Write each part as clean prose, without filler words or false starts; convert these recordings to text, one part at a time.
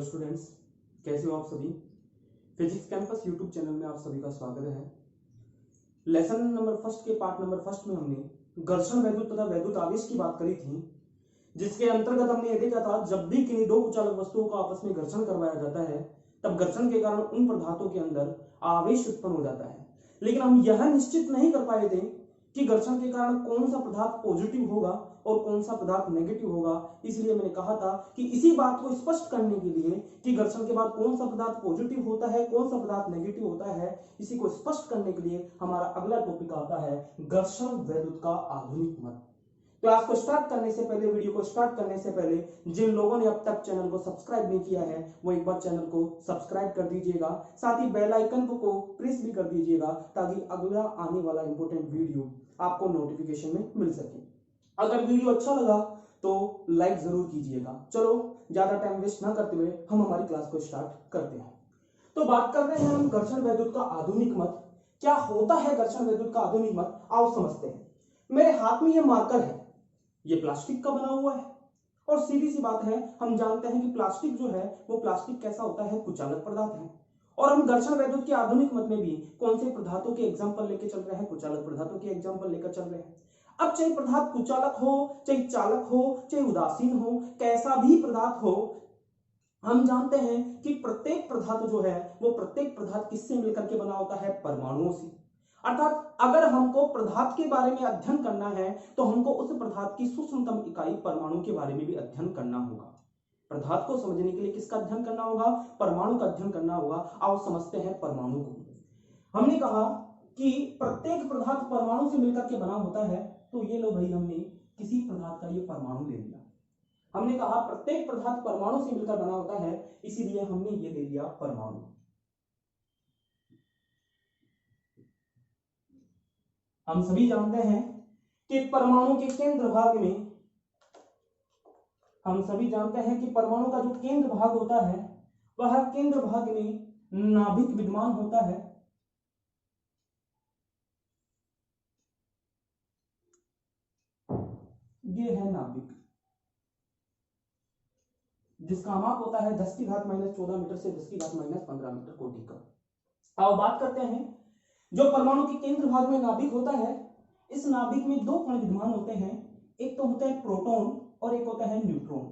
Students, कैसे हो आप सभी। फिजिक्स कैंपस यूट्यूब चैनल में आप सभी का स्वागत है। लेसन नंबर फर्स्ट के पार्ट नंबर फर्स्ट में हमने घर्षण वैद्युत तथा वैद्युत आवेश की बात करी थी, जिसके अंतर्गत हमने ये देखा था जब भी किन्हीं दो कुचालक वस्तुओं का आपस में घर्षण करवाया जाता है तब घर्षण के कारण उन पदार्थों के अंदर आवेश उत्पन्न हो जाता है। लेकिन हम यह निश्चित नहीं कर पाए थे कि घर्षण के कारण कौन सा पदार्थ पॉजिटिव होगा और कौन सा पदार्थ नेगेटिव होगा। इसलिए मैंने कहा था कि इसी बात को स्पष्ट करने के लिए कि घर्षण के बाद कौन सा पदार्थ पॉजिटिव होता है, कौन सा पदार्थ नेगेटिव होता है, इसी को स्पष्ट करने के लिए हमारा अगला टॉपिक आता है घर्षण वैद्युत का आधुनिक मत। क्लास को स्टार्ट करने से पहले, वीडियो को स्टार्ट करने से पहले जिन लोगों ने अब तक चैनल को सब्सक्राइब नहीं किया है वो एक बार चैनल को सब्सक्राइब कर दीजिएगा, साथ ही बेल आइकन को प्रेस भी कर दीजिएगा ताकि अगला आने वाला इंपॉर्टेंट वीडियो आपको नोटिफिकेशन में मिल सके। अगर वीडियो अच्छा लगा तो लाइक जरूर कीजिएगा। चलो ज्यादा टाइम वेस्ट ना करते हुए हम हमारी क्लास को स्टार्ट करते हैं। तो बात कर रहे हैं हम घर्षण वैद्युत का आधुनिक मत। क्या होता है घर्षण वैद्युत का आधुनिक मत, आओ समझते हैं। मेरे हाथ में यह मार्कर है, ये प्लास्टिक का बना हुआ है और सीधी सी बात है, हम जानते हैं कि प्लास्टिक जो है वो प्लास्टिक कैसा होता है, कुचालक पदार्थ है। और हम घर्षण वैद्युत के आधुनिक मत में भी कौन से पदार्थों के एग्जांपल लेके चल रहे हैं, कुचालक पदार्थों के एग्जांपल लेकर चल रहे हैं। अब चाहे पदार्थ कुचालक हो, चाहे चालक हो, चाहे उदासीन हो, कैसा भी पदार्थ हो, हम जानते हैं कि प्रत्येक पदार्थ जो है वो प्रत्येक पदार्थ किससे मिलकर के बना होता है, परमाणुओं से। अर्थात अगर हमको पदार्थ के बारे में अध्ययन करना है तो हमको उस पदार्थ की सूक्ष्मतम इकाई परमाणु के बारे में भी अध्ययन करना होगा। पदार्थ को समझने के लिए किसका अध्ययन करना होगा, परमाणु का अध्ययन करना होगा। आओ समझते हैं परमाणु को। हमने कहा कि प्रत्येक पदार्थ परमाणु से मिलकर के बना होता है, तो ये लो भाई, हमने किसी पदार्थ का ये परमाणु ले लिया। हमने कहा प्रत्येक पदार्थ परमाणु से मिलकर बना होता है, इसीलिए हमने ये ले लिया परमाणु। हम सभी जानते हैं कि परमाणु के केंद्र भाग में, हम सभी जानते हैं कि परमाणु का जो केंद्र भाग होता है वह केंद्र भाग में नाभिक विद्यमान होता है। ये है नाभिक, जिसका माप होता है 10 की घात -14 मीटर से 10 की घात -15 मीटर कोटि का। अब बात करते हैं, जो परमाणु के केंद्र भाग में नाभिक होता है, इस नाभिक में दो कण विद्यमान होते हैं। एक तो होता है प्रोटॉन और एक होता है न्यूट्रॉन।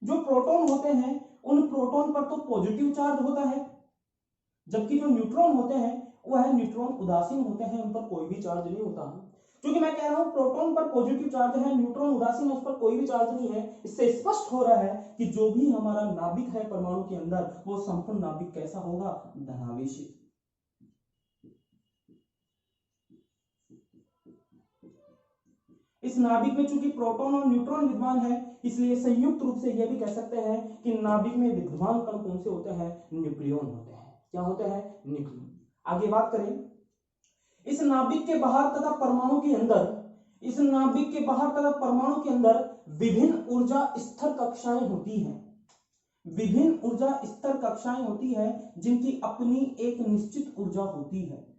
जो प्रोटॉन होते हैं उन प्रोटॉन पर तो पॉजिटिव चार्ज होता है, जबकि जो न्यूट्रॉन होते हैं वह न्यूट्रॉन उदासीन होते हैं, उन पर कोई भी चार्ज नहीं होता। क्योंकि मैं कह रहा हूं प्रोटॉन पर पॉजिटिव चार्ज है, न्यूट्रॉन उदासीन है, उस पर कोई भी चार्ज नहीं है। इससे स्पष्ट हो रहा है कि जो भी हमारा नाभिक है परमाणु के अंदर, वो संपूर्ण नाभिक कैसा होगा, धनावेशित। इस नाभिक में चूंकि प्रोटॉन और न्यूट्रॉन विद्यमान है, इसलिए संयुक्त रूप से यह भी कह सकते हैं कि नाभिक में विद्यमान कण कौन से होते हैं, न्यूक्लियॉन होते हैं। क्या होते हैं, न्यूक्लियॉन। आगे बात करें, इस नाभिक के बाहर तथा परमाणु के अंदर, इस नाभिक के बाहर तथा परमाणु के अंदर विभिन्न ऊर्जा स्तर कक्षाएं होती हैं। विभिन्न ऊर्जा स्तर कक्षाएं होती है जिनकी अपनी एक निश्चित ऊर्जा होती है।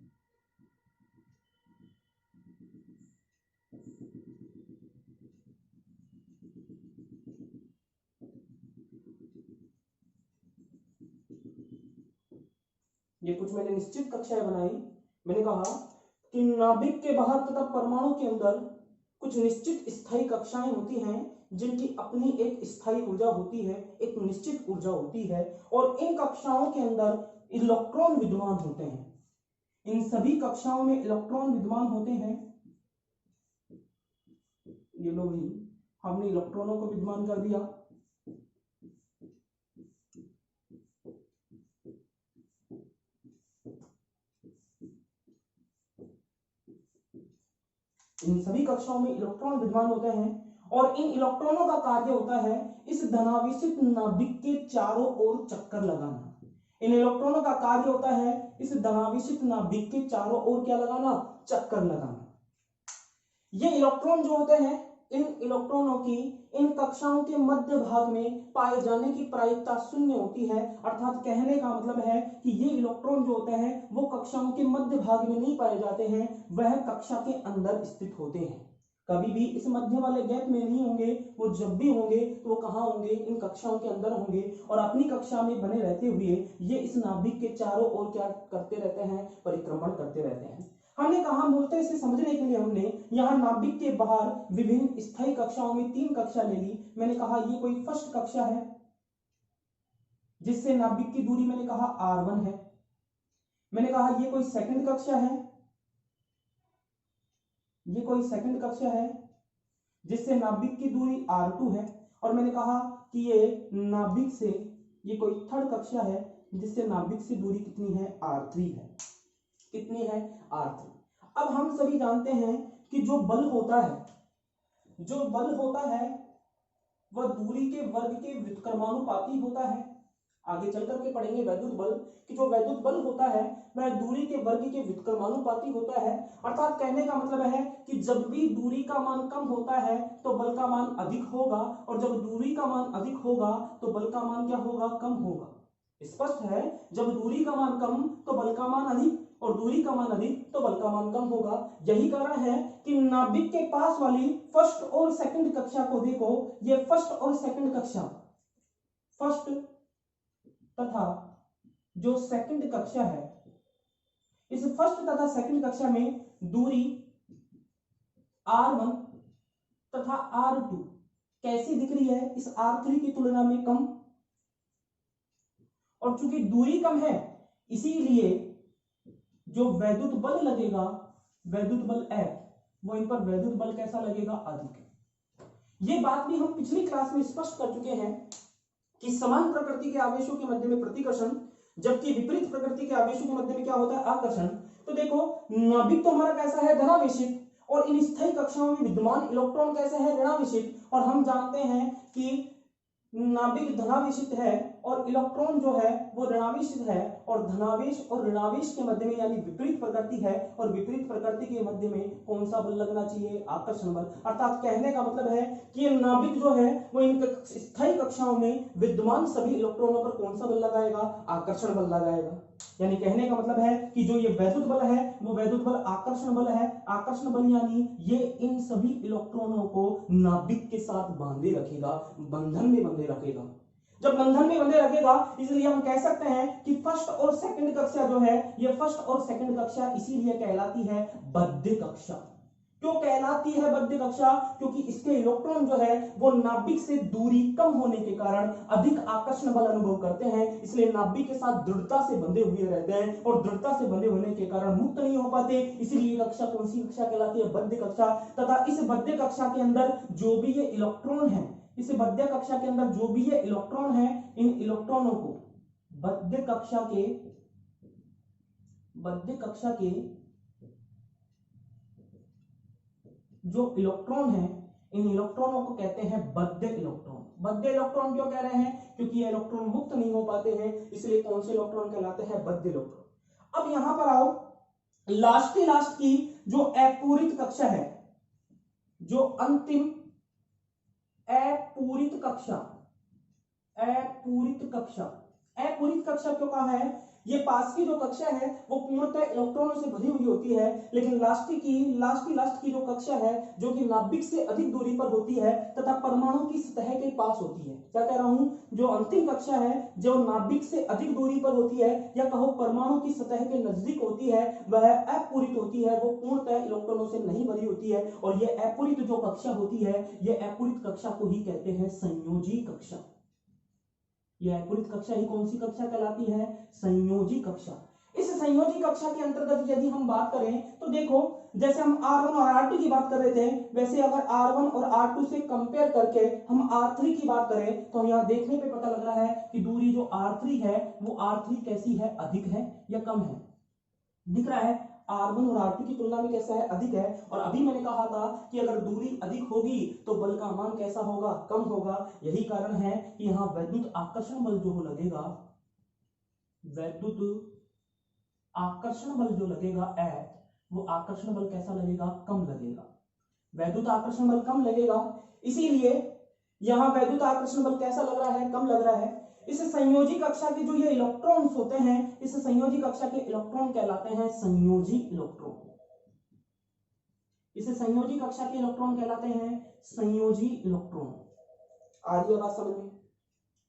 ये कुछ मैंने निश्चित कक्षाएं बनाई। मैंने कहा कि नाभिक के बाहर तथा परमाणु के अंदर कुछ निश्चित स्थायी कक्षाएं होती हैं जिनकी अपनी एक स्थायी ऊर्जा होती है, एक निश्चित ऊर्जा होती है, और इन कक्षाओं के अंदर इलेक्ट्रॉन विद्यमान होते हैं। इन सभी कक्षाओं में इलेक्ट्रॉन विद्यमान होते हैं। ये लो भाई, हमने इलेक्ट्रॉनों को विद्यमान कर दिया। इन सभी कक्षाओं में इलेक्ट्रॉन विद्यमान होते हैं और इन इलेक्ट्रॉनों का कार्य होता है इस धनावेशित नाभिक के चारों ओर चक्कर लगाना। इन इलेक्ट्रॉनों का कार्य होता है इस धनावेशित नाभिक के चारों ओर क्या लगाना, चक्कर लगाना। ये इलेक्ट्रॉन जो होते हैं, इन इलेक्ट्रॉनों की इन कक्षाओं के मध्य भाग में पाए जाने की प्रायिकता शून्य होती है। अर्थात कहने का मतलब है कि ये इलेक्ट्रॉन जो होते हैं वो कक्षाओं के मध्य भाग में नहीं पाए जाते हैं, वह कक्षा के अंदर स्थित होते हैं। कभी भी इस मध्य वाले गैप में नहीं होंगे, वो जब भी होंगे तो वो कहाँ होंगे, इन कक्षाओं के अंदर होंगे और अपनी कक्षा में बने रहते हुए ये इस नाभिक के चारों ओर क्या करते रहते हैं, परिक्रमण करते रहते हैं। हमने कहा मूलतः इसे समझने के लिए हमने यहाँ नाभिक के बाहर विभिन्न स्थायी कक्षाओं में 3 कक्षा ले ली। मैंने कहा ये कोई फर्स्ट कक्षा है जिससे नाभिक की दूरी मैंने कहा r1 है। मैंने कहा ये कोई सेकंड कक्षा है, ये कोई सेकंड कक्षा है जिससे नाभिक की दूरी r2 है। और मैंने कहा कि ये नाभिक से ये कोई थर्ड कक्षा है जिससे नाभिक से दूरी कितनी है, r3 है। कितनी है, r3। अब हम सभी जानते हैं कि जो बल होता है वह दूरी के वर्ग के व्युत्क्रमानुपाती होता है। आगे चल करके पढ़ेंगे वैद्युत बल कि जो वैद्युत बल होता है वह दूरी के वर्ग के व्युत्क्रमानुपाती होता है। अर्थात कहने का मतलब है कि जब भी दूरी का मान कम होता है तो बल का मान अधिक होगा, और जब दूरी का मान अधिक होगा तो बल का मान क्या होगा, कम होगा। स्पष्ट है, जब दूरी का मान कम तो बल का मान अधिक, और दूरी का मान अधिक तो बल का मान कम होगा। यही कारण है कि नाभिक के पास वाली फर्स्ट और सेकंड कक्षा को देखो, ये फर्स्ट और सेकंड कक्षा, फर्स्ट तथा जो सेकंड कक्षा है, इस फर्स्ट तथा सेकंड कक्षा में दूरी r1 तथा r2 कैसी दिख रही है, इस r3 की तुलना में कम। और चूंकि दूरी कम है इसीलिए जो वैद्युत बल लगेगा, वैद्युत बल F, वो इन पर वैद्युत बल कैसा लगेगा, अधिक। ये बात भी हम पिछली क्लास में स्पष्ट कर चुके हैं कि समान प्रकृति के आवेशों के मध्य में प्रतिकर्षण, जबकि विपरीत प्रकृति के आवेशों के मध्य में क्या होता है, आकर्षण। तो देखो नाभिक तो हमारा कैसा है, धनावेशित, और इन स्थायी कक्षाओं में विद्यमान इलेक्ट्रॉन कैसे है, ऋणावेशित। और हम जानते हैं कि नाभिक धनावेशित है और इलेक्ट्रॉन जो है वो ऋणावेशित है, और धनावेश और ऋणावेश के मध्य में यानी विपरीत प्रकृति है, और विपरीत प्रकृति के मध्य में कौन सा बल लगना चाहिए, आकर्षण बल। अर्थात कहने का मतलब है कि नाभिक जो है वो इन स्थायी कक्षाओं में विद्यमान सभी इलेक्ट्रॉनों पर कौन सा बल लगाएगा, आकर्षण बल लगाएगा। यानी कहने का मतलब है कि जो ये वैद्युत बल है वो वैद्युत बल आकर्षण बल है। आकर्षण बल यानी ये इन सभी इलेक्ट्रॉनों को नाभिक के साथ बांधे रखेगा, बंधन में बंधे रखेगा। जब बंधन में बंधे रखेगा इसलिए हम कह सकते हैं कि फर्स्ट और सेकंड कक्षा जो है, ये फर्स्ट और सेकंड कक्षा इसीलिए कहलाती है बद्ध कक्षा। क्यों कहलाती है बद्ध कक्षा, क्योंकि इसके इलेक्ट्रॉन जो है वो नाभिक से दूरी कम होने के कारण अधिक आकर्षण बल अनुभव करते हैं, इसलिए नाभिक के साथ दृढ़ता से बंधे हुए रहते हैं, और दृढ़ता से बंधे होने के कारण मुक्त नहीं हो पाते। इसलिए ये कक्षा कौन सी कक्षा कहलाती है, बद्ध कक्षा। तथा इस बद्ध कक्षा के अंदर जो भी ये इलेक्ट्रॉन है, इस बद्ध कक्षा के अंदर जो भी ये इलेक्ट्रॉन है, इन इलेक्ट्रॉनों को बद्ध कक्षा के जो इलेक्ट्रॉन है, इन इलेक्ट्रॉनों को कहते हैं बद्ध इलेक्ट्रॉन। बद्ध इलेक्ट्रॉन क्यों कह रहे हैं, क्योंकि ये इलेक्ट्रॉन मुक्त नहीं हो पाते हैं, इसलिए कौन से इलेक्ट्रॉन कहलाते हैं, बद्ध इलेक्ट्रॉन। अब यहां पर आओ, लास्ट की जो अपूरित कक्षा है, जो अंतिम अपूरित कक्षा क्यों कहा है, ये पास की जो कक्षा है वो पूर्णतः इलेक्ट्रॉनों से भरी हुई होती है, लेकिन लास्ट की जो कक्षा है जो कि नाभिक से अधिक दूरी पर होती है तथा परमाणु की सतह के पास होती है। क्या कह रहा हूं, जो अंतिम कक्षा है जो नाभिक से अधिक दूरी पर होती है, या कहो परमाणु की सतह के नजदीक होती है, वह अपूरित होती है, वो पूर्णतः इलेक्ट्रॉनों से नहीं भरी होती है। और ये अपूरित जो कक्षा होती है, ये अपूरित कक्षा को ही कहते हैं संयोजी कक्षा। यह अपूरित कक्षा ही कौन सी कक्षा कहलाती है, संयोजी कक्षा। इस संयोजी कक्षा के अंतर्गत यदि हम बात करें तो देखो, जैसे हम R1 और R2 की बात कर रहे थे, वैसे अगर R1 और R2 से कंपेयर करके हम R3 की बात करें तो यहाँ देखने पे पता लग रहा है कि दूरी जो R3 है वो R3 कैसी है, अधिक है या कम है, दिख रहा है। R1 और R2 की तुलना में कैसा है, अधिक है। और अभी मैंने कहा था कि अगर दूरी अधिक होगी तो बल का मान कैसा होगा, कम होगा। यही कारण है कि यहाँ वैद्युत आकर्षण बल जो लगेगा, वैद्युत आकर्षण बल जो लगेगा F, वो आकर्षण बल कैसा लगेगा, कम लगेगा। वैद्युत आकर्षण बल कम लगेगा, इसीलिए यहाँ वैद्युत आकर्षण बल कैसा लग रहा है, कम लग रहा है। इस संयोजी कक्षा के जो ये इलेक्ट्रॉन्स होते हैं, इस संयोजी कक्षा के इलेक्ट्रॉन कहलाते हैं संयोजी इलेक्ट्रॉन। इसे संयोजी कक्षा के इलेक्ट्रॉन कहलाते हैं संयोजी इलेक्ट्रॉन। आ रही है बात समझ में?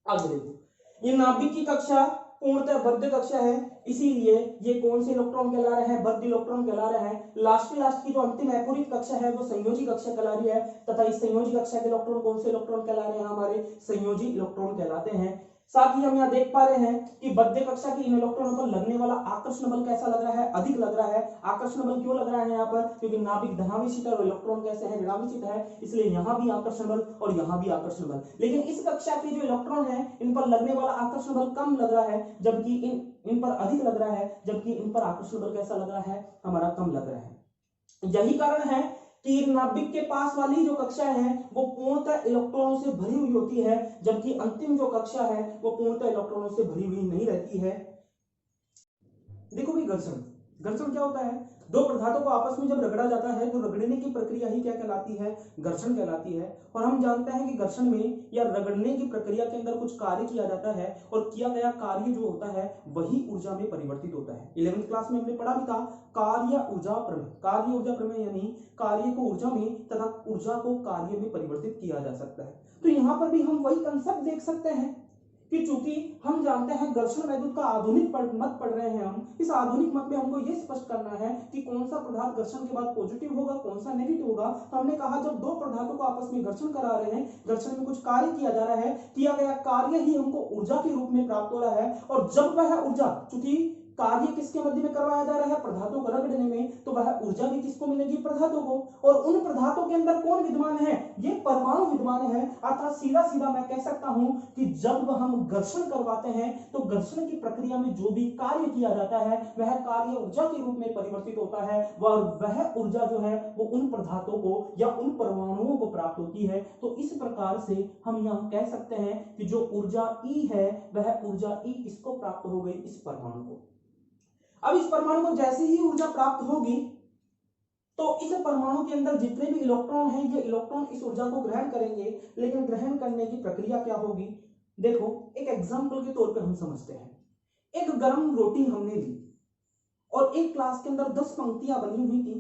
आगे देखो, ये नाभिक की कक्षा पूर्णतः बद्ध कक्षा है, इसीलिए ये कौन से इलेक्ट्रॉन कहला रहे हैं? बद्ध इलेक्ट्रॉन कहला रहे हैं। लास्ट की जो अंतिम एपोरित कक्षा है वो संयोजी कक्षा कहला रही है, तथा इस संयोजी कक्षा के इलेक्ट्रॉन कौन से इलेक्ट्रॉन कहला रहे हैं? हमारे संयोजी इलेक्ट्रॉन कहलाते हैं। साथ ही हम यहाँ देख पा रहे हैं कि बद्ध कक्षा के इन इलेक्ट्रॉनों पर लगने वाला आकर्षण बल कैसा लग रहा है? अधिक लग रहा है। आकर्षण बल क्यों लग रहा है यहाँ पर? क्योंकि नाभिक धनावेशित है और इलेक्ट्रॉन कैसे है? ऋणावेशित है, इसलिए यहाँ भी आकर्षण बल और यहाँ भी आकर्षण बल। लेकिन इस कक्षा के जो इलेक्ट्रॉन है इन पर लगने वाला आकर्षण बल कम लग रहा है, जबकि इन पर अधिक लग रहा है, जबकि इन पर आकर्षण बल कैसा लग रहा है? हमारा कम लग रहा है। यही कारण है कि नाभिक के पास वाली जो कक्षा है वो पूर्णतः इलेक्ट्रॉनों से भरी हुई होती है, जबकि अंतिम जो कक्षा है वो पूर्णतः इलेक्ट्रॉनों से भरी हुई नहीं रहती है। देखो भाई, घर्षण क्या होता है? दो पदार्थों को आपस में जब रगड़ा जाता है तो रगड़ने की प्रक्रिया ही क्या कहलाती है? घर्षण कहलाती है। और हम जानते हैं कि घर्षण में या रगड़ने की प्रक्रिया के अंदर कुछ कार्य किया जाता है और किया गया कार्य जो होता है वही ऊर्जा में परिवर्तित होता है। 11वीं क्लास में हमने पढ़ा भी था कार्य ऊर्जा प्रमेय। कार्य ऊर्जा प्रमेय यानी कार्य को ऊर्जा में तथा ऊर्जा को कार्य में परिवर्तित किया जा सकता है। तो यहाँ पर भी हम वही कंसेप्ट देख सकते हैं कि चूंकि हम जानते हैं घर्षण वैद्युत का आधुनिक मत पढ़ रहे हैं, हम इस आधुनिक मत में हमको यह स्पष्ट करना है कि कौन सा पदार्थ घर्षण के बाद पॉजिटिव होगा, कौन सा नेगेटिव होगा। तो हमने कहा जब दो पदार्थों को आपस में घर्षण करा रहे हैं, घर्षण में कुछ कार्य किया जा रहा है, किया गया कार्य ही हमको ऊर्जा के रूप में प्राप्त हो रहा है। और जब वह ऊर्जा, चूंकि कार्य किसके मध्य में करवाया जा रहा है? पदार्थों को रगड़ने में, तो वह ऊर्जा भी किसको मिलेगी? पदार्थों को। और उन पदार्थों के अंदर कौन विद्यमान है? ये परमाणु विद्यमान है। अर्थात सीधा सीधा मैं कह सकता हूं कि जब हम घर्षण करवाते हैं तो घर्षण की प्रक्रिया में जो भी कार्य किया जाता है वह कार्य ऊर्जा के रूप में परिवर्तित होता है, और वह ऊर्जा जो है वो उन पदार्थों को या उन परमाणुओं को प्राप्त होती है। तो इस प्रकार से हम यहां कह सकते हैं कि जो ऊर्जा ई है वह ऊर्जा ई किसको प्राप्त हो गई? इस परमाणु को। अब इस परमाणु को जैसे ही ऊर्जा प्राप्त होगी तो इस परमाणु के अंदर जितने भी इलेक्ट्रॉन हैं ये इलेक्ट्रॉन इस ऊर्जा को ग्रहण करेंगे। लेकिन ग्रहण करने की प्रक्रिया क्या होगी? देखो, एक एग्जांपल के तौर पे हम समझते हैं। एक गर्म रोटी हमने ली और एक क्लास के अंदर 10 पंक्तियां बनी हुई थी।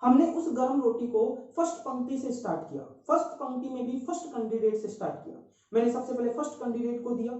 हमने उस गर्म रोटी को फर्स्ट पंक्ति से स्टार्ट किया। फर्स्ट पंक्ति में भी फर्स्ट कैंडिडेट से स्टार्ट किया। मैंने सबसे पहले फर्स्ट कैंडिडेट को दिया,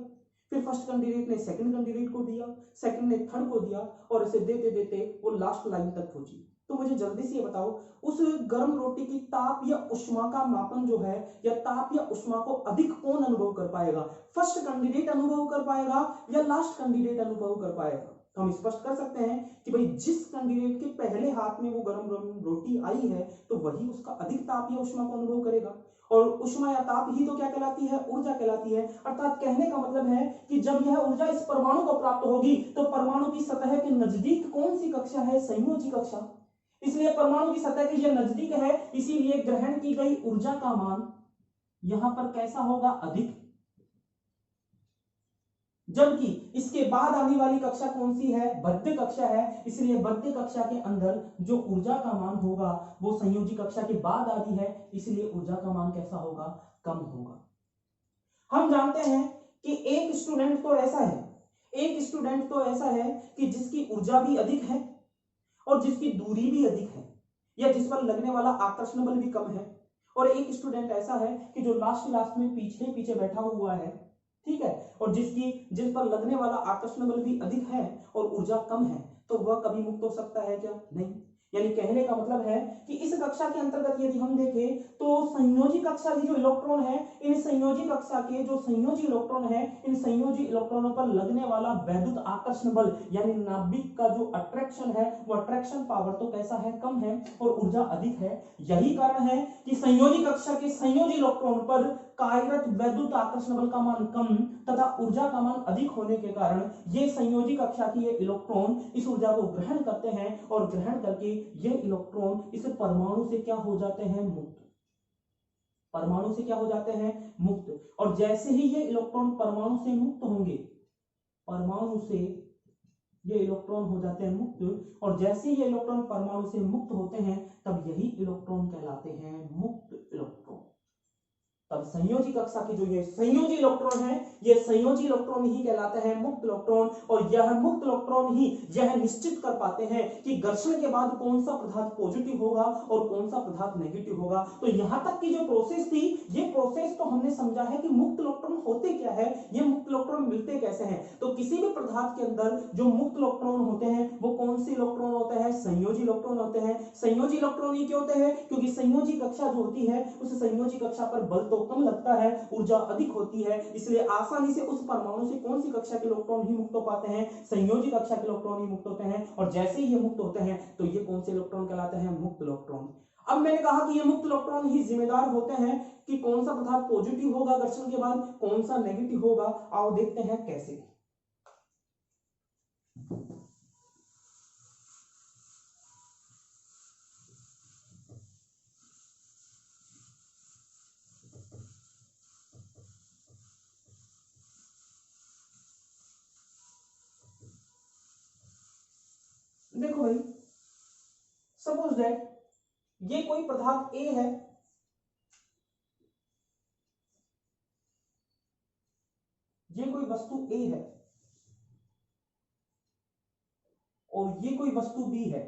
फिर फर्स्ट कैंडिडेट ने सेकंड कैंडिडेट को दिया, सेकंड ने थर्ड को दिया, और इसे देते देते वो लास्ट लाइन तक पहुंची। तो मुझे जल्दी से ये बताओ, उस गर्म रोटी की ताप या उष्मा का मापन जो है, या ताप या उष्मा को अधिक कौन अनुभव कर पाएगा? फर्स्ट कैंडिडेट अनुभव कर पाएगा या लास्ट कैंडिडेट अनुभव कर पाएगा? तो हम स्पष्ट कर सकते हैं कि भाई जिस कैंडिडेट के पहले हाथ में वो गर्म रोटी आई है तो वही उसका अधिक ताप या उष्मा को अनुभव करेगा। और उष्मा या ताप ही तो क्या कहलाती है? ऊर्जा कहलाती है। अर्थात कहने का मतलब है कि जब यह ऊर्जा इस परमाणु को प्राप्त होगी तो परमाणु की सतह के नजदीक कौन सी कक्षा है? संयोजी कक्षा। इसलिए परमाणु की सतह के ये नजदीक है, इसीलिए ग्रहण की गई ऊर्जा का मान यहां पर कैसा होगा? अधिक। जबकि इसके बाद आने वाली कक्षा कौन सी है? बद्ध कक्षा है, इसलिए बद्ध कक्षा के अंदर जो ऊर्जा का मान होगा वो संयोजी कक्षा के बाद आ रही है, इसलिए ऊर्जा का मान कैसा होगा? कम होगा। हम जानते हैं कि एक स्टूडेंट तो ऐसा है कि जिसकी ऊर्जा भी अधिक है और जिसकी दूरी भी अधिक है, या जिस पर लगने वाला आकर्षण बल भी कम है। और एक स्टूडेंट ऐसा है कि जो लास्ट में पीछे बैठा हुआ है, ठीक है, और जिस पर लगने वाला आकर्षण बल भी अधिक है और ऊर्जा कम है, तो वह कभी मुक्त हो सकता है क्या? नहीं। यानी कहने का मतलब है कि इस कक्षा के अंतर्गत यदि हम देखें तो संयोजी कक्षा की जो इलेक्ट्रॉन है, इन संयोजी कक्षा के जो संयोजी इलेक्ट्रॉन है, इन संयोजी इलेक्ट्रॉनों पर लगने वाला वैद्युत आकर्षण बल यानी नाभिक का जो अट्रैक्शन है वो अट्रैक्शन पावर तो कैसा है? कम है, और ऊर्जा अधिक है। यही कारण है कि संयोजी कक्षा के संयोजी इलेक्ट्रॉन पर कार्यरत वैद्युत आकर्षण बल का मान कम तथा ऊर्जा का मान अधिक होने के कारण ये संयोजी कक्षा की ये इलेक्ट्रॉन इस ऊर्जा को ग्रहण करते हैं, और ग्रहण करके ये इलेक्ट्रॉन इस परमाणु से क्या हो जाते हैं? मुक्त। परमाणु से क्या हो जाते हैं? मुक्त। और जैसे ही ये इलेक्ट्रॉन परमाणु से मुक्त होंगे, परमाणु से ये इलेक्ट्रॉन हो जाते हैं मुक्त, और जैसे ये इलेक्ट्रॉन परमाणु से मुक्त होते हैं तब यही इलेक्ट्रॉन कहलाते हैं मुक्त इलेक्ट्रॉन। तब संयोजी कक्षा की जो ये संयोजी इलेक्ट्रॉन है, ये संयोजी इलेक्ट्रॉन ही कहलाते हैं मुक्त इलेक्ट्रॉन। और यह मुक्त इलेक्ट्रॉन ही यह निश्चित कर पाते हैं कि घर्षण के बाद कौन सा पदार्थ पॉजिटिव होगा और कौन सा पदार्थ नेगेटिव होगा। तो यहां तक की जो प्रोसेस थी, ये प्रोसेस तो हमने समझा है कि मुक्त इलेक्ट्रॉन होते क्या है, ये मुक्त इलेक्ट्रॉन मिलते कैसे हैं। तो किसी भी पदार्थ के अंदर जो मुक्त इलेक्ट्रॉन होते हैं वो कौन से इलेक्ट्रॉन होते हैं, संयोजी इलेक्ट्रॉन होते हैं। संयोजी इलेक्ट्रॉन ही क्यों होते हैं, क्योंकि संयोजी कक्षा जो होती है उस संयोजी कक्षा पर बल तो कम लगता है, ऊर्जा अधिक होती है, इसलिए आसानी से उस परमाणु से कौन सी कक्षा के इलेक्ट्रॉन ही मुक्त हो पाते हैं, संयोजी कक्षा के इलेक्ट्रॉन ही मुक्त होते हैं। और जैसे ही ये मुक्त होते हैं तो ये कौन से इलेक्ट्रॉन कहलाते हैं, मुक्त इलेक्ट्रॉन। अब मैंने कहा कि ये मुक्त इलेक्ट्रॉन ही जिम्मेदार होते हैं कि कौन सा पदार्थ पॉजिटिव होगा घर्षण के बाद, कौन सा नेगेटिव होगा। आओ देखते हैं कैसे। देखो भाई, सपोज दैट ये कोई पदार्थ ए है, ये कोई वस्तु ए है और ये कोई वस्तु बी है।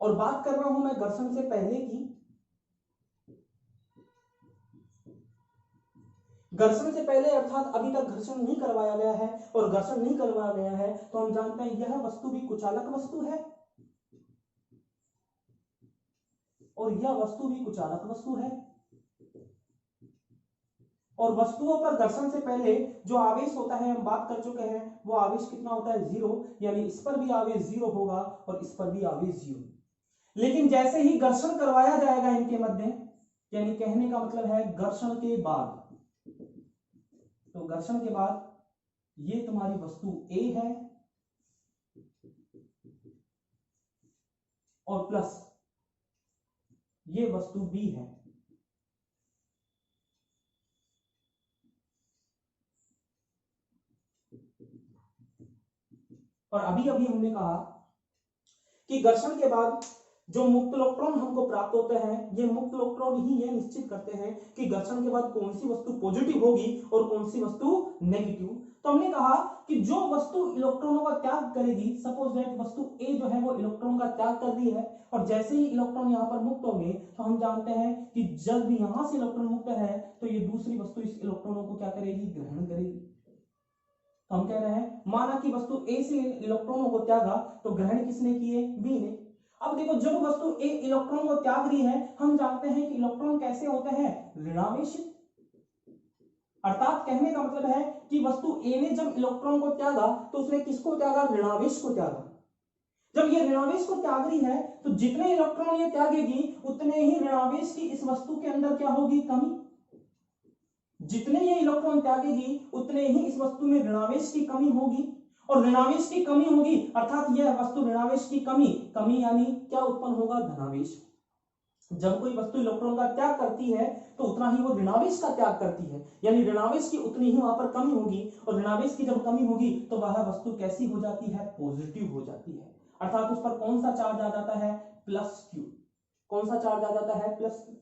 और बात कर रहा हूं मैं घर्षण से पहले की। घर्षण से पहले अर्थात अभी तक घर्षण नहीं करवाया गया है, और घर्षण नहीं करवाया गया है तो हम जानते हैं यह वस्तु भी कुचालक वस्तु है और यह वस्तु भी कुचालक वस्तु है। और वस्तुओं पर घर्षण से पहले जो आवेश होता है हम बात कर चुके हैं, वो आवेश कितना होता है, 0। यानी इस पर भी आवेश 0 होगा और इस पर भी आवेश 0। लेकिन जैसे ही घर्षण करवाया जाएगा इनके मध्य, यानी कहने का मतलब है घर्षण के बाद, तो घर्षण के बाद ये तुम्हारी वस्तु ए है और प्लस ये वस्तु बी है। और अभी अभी हमने कहा कि घर्षण के बाद जो मुक्त इलेक्ट्रॉन हमको प्राप्त होते हैं, ये मुक्त इलेक्ट्रॉन ही ये निश्चित करते हैं कि घर्षण के बाद कौन सी वस्तु पॉजिटिव होगी और कौन सी वस्तु नेगेटिव। तो हमने कहा कि जो वस्तु इलेक्ट्रॉनों का त्याग करेगी, सपोज दैट वस्तु ए जो है वो इलेक्ट्रॉन का त्याग कर दी है, और जैसे ही इलेक्ट्रॉन यहाँ पर मुक्त होंगे तो हम जानते हैं कि जब भी यहां से इलेक्ट्रॉन मुक्त है तो ये दूसरी वस्तु इस इलेक्ट्रॉनों को क्या करेगी, ग्रहण करेगी। तो हम कह रहे हैं माना कि वस्तु ए से इलेक्ट्रॉनों को त्यागा तो ग्रहण किसने किए, बी ने। अब देखो जब वस्तु ए इलेक्ट्रॉन को त्याग रही है, हम जानते हैं कि इलेक्ट्रॉन कैसे होते हैं, ऋणावेशित। अर्थात कहने का मतलब है कि वस्तु ए ने जब इलेक्ट्रॉन को त्यागा तो उसने किसको त्यागा, ऋणावेश को त्यागा। जब ये ऋणावेश को त्याग रही है तो जितने इलेक्ट्रॉन ये त्यागेगी उतने ही ऋणावेश की इस वस्तु के अंदर क्या होगी, कमी। जितने ये इलेक्ट्रॉन त्यागेगी उतने ही इस वस्तु में ऋणावेश की कमी होगी, और ऋणावेश की कमी होगी अर्थात यह वस्तु ऋणावेश की कमी यानी क्या उत्पन्न होगा, धनावेश। जब कोई वस्तु इलेक्ट्रॉन का त्याग करती है तो उतना ही वो ऋणावेश का त्याग करती है, यानी ऋणावेश की उतनी ही वहां पर कमी होगी, और ऋणावेश की जब कमी होगी तो वह वस्तु कैसी हो जाती है, पॉजिटिव हो जाती है। अर्थात उस पर कौन सा चार्ज आ जाता है, प्लस क्यू। कौन सा चार्ज आ जाता है, प्लस क्यू।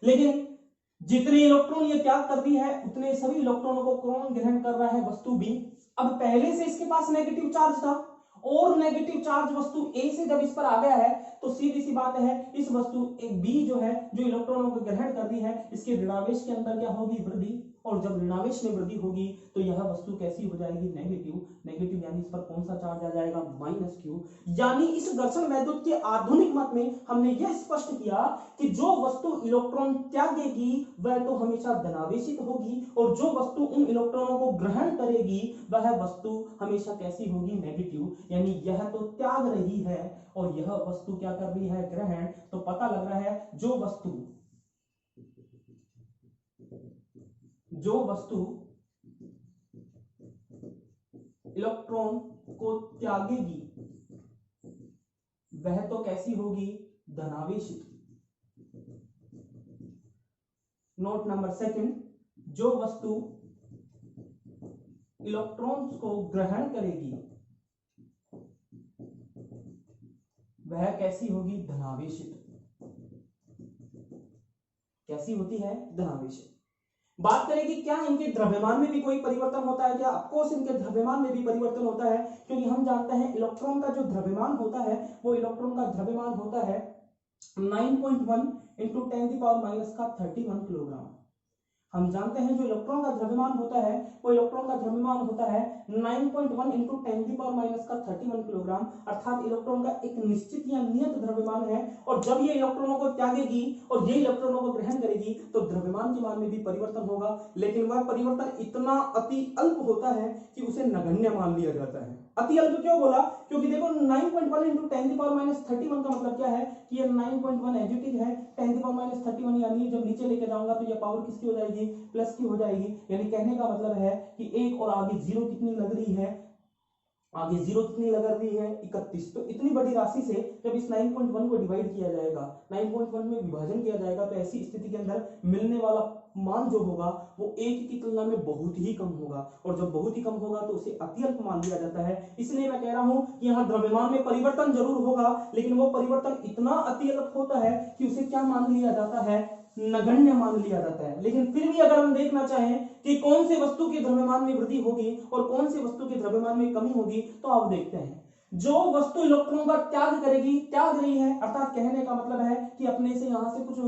लेकिन जितने इलेक्ट्रॉन ये त्याग करती है उतने सभी इलेक्ट्रॉनों को कौन ग्रहण कर रहा है, वस्तु बी। अब पहले से इसके पास नेगेटिव चार्ज था और नेगेटिव चार्ज वस्तु ए से जब इस पर आ गया है तो सीधी सी बात है इस वस्तु बी जो है, जो इलेक्ट्रॉनों को ग्रहण कर रही है, इसके ऋणावेश के अंदर क्या होगी, वृद्धि। और जब ऋणावेश में वृद्धि होगी तो यह वस्तु कैसी हो जाएगी, नेगेटिव यानी इस पर कौन सा चार्ज आ जाएगा, माइनस क्यू। यानी इस घर्षण वैद्युत के आधुनिक मत में हमने यह स्पष्ट किया कि जो वस्तु इलेक्ट्रॉन त्यागेगी वह तो हमेशा धनावेशित होगी, और जो वस्तु उन इलेक्ट्रॉनों को ग्रहण करेगी वह वस्तु हमेशा कैसी होगी, नेगेटिव। यानी यह तो त्याग रही है और यह वस्तु क्या कर रही है, ग्रहण। तो पता लग रहा है जो वस्तु इलेक्ट्रॉन को त्यागेगी वह तो कैसी होगी, धनावेशित। नोट नंबर सेकंड, जो वस्तु इलेक्ट्रॉन्स को ग्रहण करेगी वह कैसी होगी, धनावेशित। कैसी होती है? धनावेशित। बात करें कि क्या इनके द्रव्यमान में भी कोई परिवर्तन होता है क्या? ऑफकोर्स इनके द्रव्यमान में भी परिवर्तन होता है, क्योंकि हम जानते हैं इलेक्ट्रॉन का जो द्रव्यमान होता है वो इलेक्ट्रॉन का द्रव्यमान होता है 9.1 इंटू 10⁻31 किलोग्राम। हम जानते हैं जो इलेक्ट्रॉन का द्रव्यमान होता है वो इलेक्ट्रॉन का द्रव्यमान होता है 9.1 इंटू 10⁻31 किलोग्राम, अर्थात इलेक्ट्रॉन का एक निश्चित या नियत द्रव्यमान है। और जब ये इलेक्ट्रॉनों को त्यागेगी और ये इलेक्ट्रॉनों को ग्रहण करेगी तो द्रव्यमान के मान में भी परिवर्तन होगा, लेकिन वह परिवर्तन इतना अति अल्प होता है कि उसे नगण्य मान लिया जाता है। अति अल्प क्यों बोला? क्योंकि देखो 9.1 इंटू 10⁻31 का मतलब क्या है कि ये 9.1 एडिटिव है, 10⁻31 यानी जब नीचे लेके जाऊंगा तो ये पावर किसकी हो जाएगी? प्लस की हो जाएगी। यानी कहने का मतलब है कि एक और आगे जीरो कितनी लग रही है? आगे जीरो कितनी लग रही है? 31। तो इतनी बड़ी राशि से जब इस 9.1 को डिवाइड किया जाएगा, 9.1 में विभाजन किया जाएगा, तो ऐसी स्थिति के अंदर मिलने वाला मान जो होगा वो एक की तुलना में बहुत ही कम होगा, और जब बहुत ही कम होगा तो उसे अत्यल्प मान लिया जाता है। इसलिए मैं कह रहा हूं कि यहाँ द्रव्यमान में परिवर्तन जरूर होगा, लेकिन वो परिवर्तन इतना अत्यल्प होता है कि उसे क्या मान लिया जाता है? नगण्य मान लिया जाता है। लेकिन फिर भी अगर हम देखना चाहें कि कौन से वस्तु के द्रव्यमान में वृद्धि होगी और कौन से वस्तु के द्रव्यमान में कमी होगी, तो आप देखते हैं जो वस्तु इलेक्ट्रॉन का त्याग करेगी, त्याग रही है, अर्थात कहने का मतलब है कि अपने से यहां से कुछ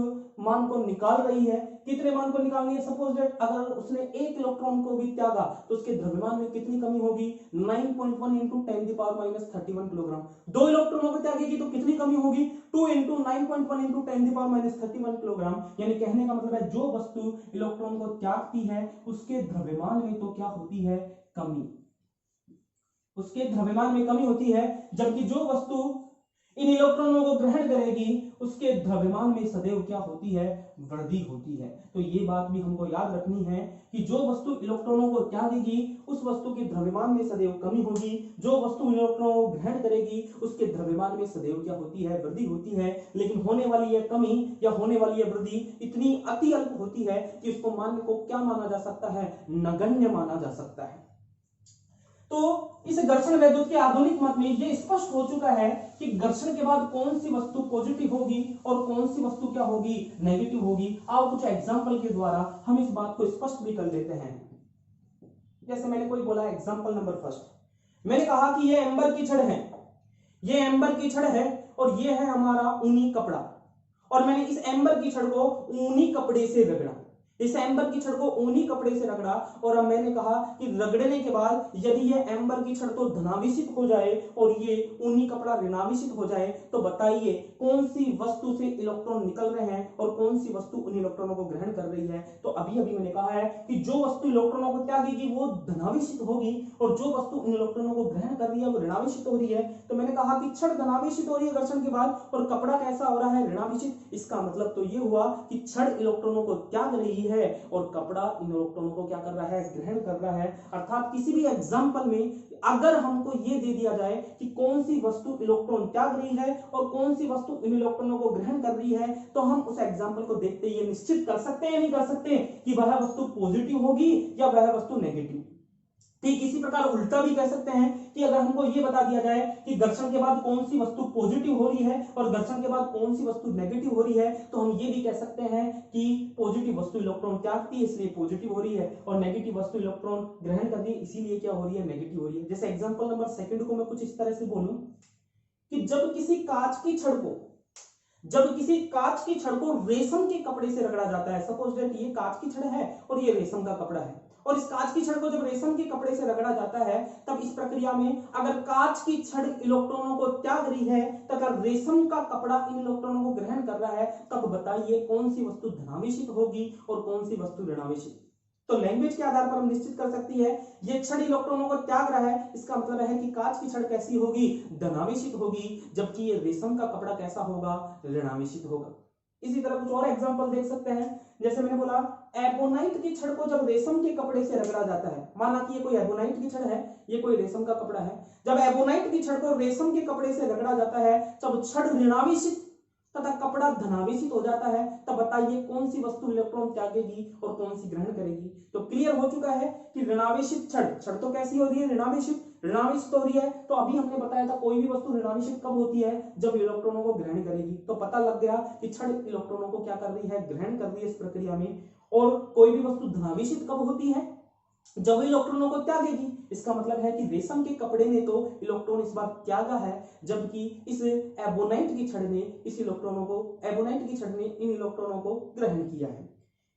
मान को निकाल रही है। कितने मान को निकाल रही है? सपोज दैट अगर उसने एक इलेक्ट्रॉन को भी त्यागा तो उसके द्रव्यमान में कितनी कमी होगी? 9.1 इंटू 10⁻31 किलोग्राम। दो इलेक्ट्रॉनों को त्यागेगी तो कितनी कमी होगी? 2 इंटू 9.1 इंटू 10⁻31 किलोग्राम। यानी कहने का मतलब है जो वस्तु इलेक्ट्रॉन को त्यागती है उसके द्रव्यमान में तो क्या होती है? कमी। उसके द्रव्यमान में कमी होती है, जबकि जो वस्तु इन इलेक्ट्रॉनों को ग्रहण करेगी उसके द्रव्यमान में सदैव क्या होती है? वृद्धि होती है। तो ये बात भी हमको याद रखनी है कि जो वस्तु इलेक्ट्रॉनों को त्यागेगी उस वस्तु के द्रव्यमान में सदैव कमी होगी, जो वस्तु इलेक्ट्रॉनों को ग्रहण करेगी उसके द्रव्यमान में सदैव क्या होती है? वृद्धि होती है। लेकिन होने वाली यह कमी या होने वाली यह वृद्धि इतनी अति अल्प होती है कि उसको मान को क्या माना जा सकता है? नगण्य माना जा सकता है। तो इस घर्षण वैद्युत के आधुनिक मत में यह स्पष्ट हो चुका है कि घर्षण के बाद कौन सी वस्तु पॉजिटिव होगी और कौन सी वस्तु क्या होगी? नेगेटिव होगी। आओ कुछ एग्जांपल के द्वारा हम इस बात को स्पष्ट भी कर लेते हैं। जैसे मैंने कोई बोला एग्जांपल नंबर फर्स्ट, मैंने कहा कि ये एम्बर की छड़ है, ये एम्बर की छड़ है और ये है हमारा ऊनी कपड़ा, और मैंने इस एम्बर की छड़ को ऊनी कपड़े से रगड़ा, इस एम्बर की छड़ को ऊनी कपड़े से रगड़ा, और अब मैंने कहा कि रगड़ने के बाद यदि ये एम्बर की छड़ तो धनावेशित हो जाए और ये ऊनी कपड़ा ऋणावेशित हो जाए, तो बताइए कौन सी वस्तु से इलेक्ट्रॉन निकल रहे हैं और कौन सी वस्तु उन इलेक्ट्रॉनों को ग्रहण कर रही है। तो अभी अभी मैंने कहा है कि जो वस्तु इलेक्ट्रॉनों को त्यागेगी वो धनावेशित होगी और जो वस्तु उन इलेक्ट्रॉनों को ग्रहण कर रही है वो ऋणावेशित हो रही है। तो मैंने कहा कि छड़ धनावेशित हो रही है घर्षण के बाद और कपड़ा कैसा हो रहा है? ऋणावेशित। इसका मतलब तो ये हुआ कि छड़ इलेक्ट्रॉनों को त्याग रही है और कपड़ा इन इलेक्ट्रॉनों को क्या कर रहा है? ग्रहण कर रहा है। अर्थात किसी भी एग्जांपल में अगर हमको ये दे दिया जाए कि कौन सी वस्तु इलेक्ट्रॉन त्याग रही है और कौन सी वस्तु इन इलेक्ट्रॉनों को ग्रहण कर रही है, तो हम उस एग्जांपल को देखते ये निश्चित कर सकते हैं, नहीं कर सकते कि वह वस्तु पॉजिटिव होगी या वह वस्तु नेगेटिव। ठीक इसी प्रकार उल्टा भी कह सकते हैं कि अगर हमको ये बता दिया जाए कि घर्षण के बाद कौन सी वस्तु पॉजिटिव हो रही है और घर्षण के बाद कौन सी वस्तु नेगेटिव हो रही है, तो हम ये भी कह सकते हैं कि पॉजिटिव वस्तु इलेक्ट्रॉन त्यागती है इसलिए पॉजिटिव हो रही है और नेगेटिव वस्तु इलेक्ट्रॉन ग्रहण कर रही है इसीलिए क्या हो रही है? नेगेटिव हो रही है। जैसे एग्जांपल नंबर सेकंड को मैं कुछ इस तरह से बोलूं कि जब किसी कांच की छड़ को रेशम के कपड़े से रगड़ा जाता है, सपोज दैट ये कांच की छड़ है और ये रेशम का कपड़ा है, और इस कांच की छड़ को जब रेशम के कपड़े से रगड़ा जाता है तब इस प्रक्रिया में अगर कांच की छड़ इलेक्ट्रॉनों को त्याग रही है तथा रेशम का कपड़ा इन इलेक्ट्रॉनों को ग्रहण कर रहा है, तब बताइए कौन सी वस्तु धनावेशित होगी और कौन सी वस्तु ऋणावेशित। तो लैंग्वेज के आधार पर हम निश्चित कर सकती है ये छड़ इलेक्ट्रॉनों को त्याग रहा है, इसका मतलब है कि कांच की छड़ कैसी होगी? धनावेशित होगी, जबकि ये रेशम का कपड़ा कैसा होगा? ऋणावेशित होगा। इसी तरह कुछ और एग्जांपल देख सकते हैं। जैसे मैंने बोला एबोनाइट की छड़ को जब रेशम के कपड़े से रगड़ा जाता है, माना कि ये कोई एबोनाइट की छड़ है, ये कोई रेशम का कपड़ा है, जब एबोनाइट की छड़ को रेशम के कपड़े से रगड़ा जाता है तब छड़ ऋणावेशित तथा कपड़ा धनावेशित हो जाता है, तब बताइए कौन सी वस्तु इलेक्ट्रॉन त्यागेगी और कौन सी ग्रहण करेगी। तो क्लियर हो चुका है कि ऋणावेशित छड़ तो कैसी हो रही है? ऋणावेशित। ऋणावेशित हो रही है, तो अभी हमने बताया था कोई भी वस्तु ऋणावेशित कब होती है, जब इलेक्ट्रॉनों को ग्रहण करेगी। तो पता लग गया कि क्षण इलेक्ट्रॉनों को क्या कर रही है, ग्रहण कर रही है इस प्रक्रिया में। और कोई भी वस्तु धनावेशित कब होती है, जब इलेक्ट्रॉनों को त्यागेगी। इसका मतलब है कि रेशम के कपड़े ने तो इलेक्ट्रॉन इस बार त्यागा है, जबकि इस एबोनाइट की छड़ ने इस इलेक्ट्रॉनों को एबोनाइट की छड़ ने इन इलेक्ट्रॉनों को ग्रहण किया है।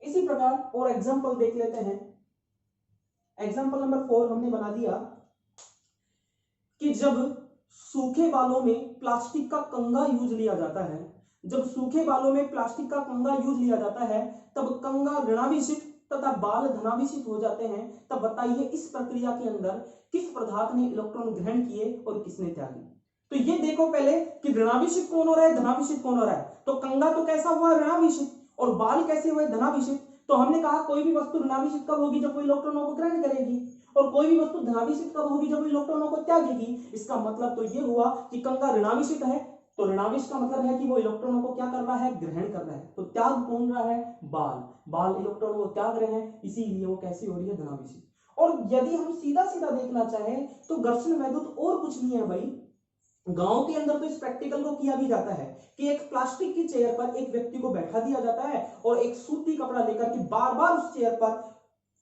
इसी प्रकार और एग्जांपल देख लेते हैं। एग्जांपल नंबर 4 हमने बना दिया कि जब सूखे बालों में प्लास्टिक का कंगा यूज लिया जाता है, जब सूखे बालों में प्लास्टिक का कंगा यूज लिया जाता है, तब कंगा ऋणावेशित तथा बाल धनावेशित हो जाते हैं। तब बताइए इस प्रक्रिया के अंदर किस पदार्थ ने इलेक्ट्रॉन ग्रहण किए और किसने त्यागे। तो ये देखो पहले कि ऋणावेशित कौन हो रहा है, धनावेशित कौन हो रहा है। तो कंगा तो कैसा हुआ, ऋणावेशित, और बाल कैसे हुए, धनावेशित। तो हमने कहा कोई भी वस्तु ऋणावेशित कब होगी, जब वो इलेक्ट्रॉनों को ग्रहण करेगी, और कोई भी वस्तु धनावेशित कब होगी, जब वो इलेक्ट्रॉनों को त्यागेगी। इसका मतलब तो ये हुआ कि कंगा ऋणावेशित है, तो ऋणावेश का मतलब है कि वो इलेक्ट्रॉनों को क्या कर रहा है, ग्रहण कर रहा है। तो त्याग कौन रहा है, बाल इलेक्ट्रॉनों को त्याग रहे हैं, इसीलिए वो कैसी हो रही है, धनावेशित। और यदि हम सीधा सीधा देखना चाहें तो घर्षण वैद्युत और कुछ नहीं है भाई। गांव के अंदर तो इस प्रैक्टिकल को किया भी जाता है कि एक प्लास्टिक की चेयर पर एक व्यक्ति को बैठा दिया जाता है और एक सूती कपड़ा लेकर के बार बार उस चेयर पर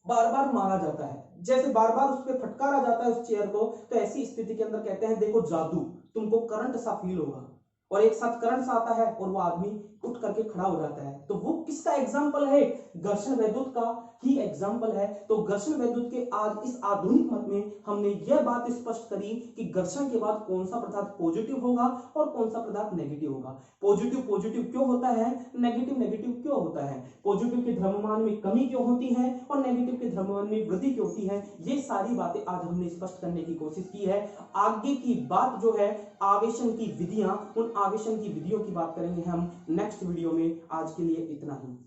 बार बार मारा जाता है, जैसे बार बार उस पर फटकारा जाता है उस चेयर को। तो ऐसी स्थिति के अंदर कहते हैं देखो जादू, तुमको करंट सा फील होगा, और एक साथ करंट सा आता है और वो आदमी उठ करके खड़ा हो जाता है। तो वो किसका एग्जाम्पल है, घर्षण वैद्युत का ही एग्जाम्पल है। तो घर्षण वैद्युत के आज इस आधुनिक मत में हमने यह बात स्पष्ट करी कि घर्षण के बाद कौन सा पदार्थ पॉजिटिव होगा और कौन सा पदार्थ नेगेटिव होगा। पॉजिटिव पॉजिटिव क्यों होता है, नेगेटिव नेगेटिव क्यों होता है, पॉजिटिव के द्रव्यमान में कमी क्यों होती है और नेगेटिव के द्रव्यमान में वृद्धि क्यों होती है। ये सारी बातें आज हमने स्पष्ट करने की कोशिश की है। आगे की बात जो है आवेशन की विधियां, उन आवेशन की विधियों की बात करेंगे हम नेक्स्ट वीडियो में। आज के लिए इतना ही।